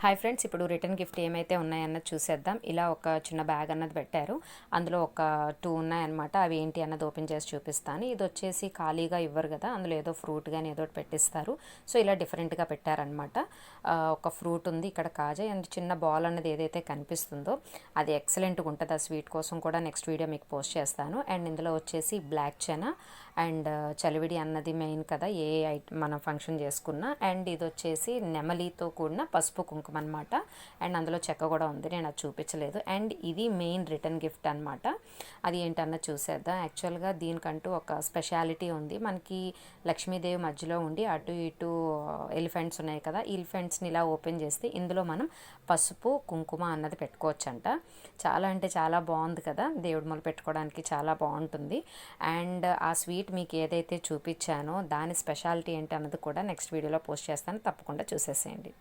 Hi friends, ఇప్పుడు return gift ఏమైతే ఉన్నాయన్నది చూసేద్దాం. ఇలా ఒక చిన్న బ్యాగ్ అన్నది పెట్టారు. అందులో ఒక 2 ఉన్నాయన్నమాట. అవి ఏంటి అన్నది ఓపెన్ చేసి చూపిస్తాను. ఇది వచ్చేసి ఖాళీగా ఇవ్వరు కదా, అందులో ఏదో ఫ్రూట్ కానీ ఏదో ఒకటి పెట్టిస్తారు. సో ఇలా డిఫరెంట్గా పెట్టారనమాట. ఒక ఫ్రూట్ ఉంది, ఇక్కడ కాజా అండ్ చిన్న బాల్ అన్నది ఏదైతే కనిపిస్తుందో అది ఎక్సలెంట్గా ఉంటుంది. ఆ స్వీట్ కోసం కూడా నెక్స్ట్ వీడియో మీకు పోస్ట్ చేస్తాను. అండ్ ఇందులో వచ్చేసి బ్లాక్ చెనా అండ్ చలివిడి అన్నది మెయిన్ కదా, ఏ మనం ఫంక్షన్ చేసుకున్నా. అండ్ ఇది వచ్చేసి నెమలితో కూడిన పసుపు కుంకుమ అనమాట. అండ్ అందులో చెక్క కూడా ఉంది, నేను అది చూపించలేదు. అండ్ ఇది మెయిన్ రిటర్న్ గిఫ్ట్ అనమాట. అది ఏంటన్నా చూసేద్దాం. యాక్చువల్గా దీనికంటూ ఒక స్పెషాలిటీ ఉంది. మనకి లక్ష్మీదేవి మధ్యలో ఉండి అటు ఇటు ఎలిఫెంట్స్ ఉన్నాయి కదా, ఈ ఎలిఫెంట్స్ని ఇలా ఓపెన్ చేస్తే ఇందులో మనం పసుపు కుంకుమ అన్నది పెట్టుకోవచ్చంట. చాలా అంటే చాలా బాగుంది కదా, దేవుడి మొలు పెట్టుకోవడానికి చాలా బాగుంటుంది. అండ్ ఆ స్వీట్ మీకు ఏదైతే చూపించానో దాని స్పెషాలిటీ ఏంటి అన్నది కూడా నెక్స్ట్ వీడియోలో పోస్ట్ చేస్తాను, తప్పకుండా చూసేసేయండి.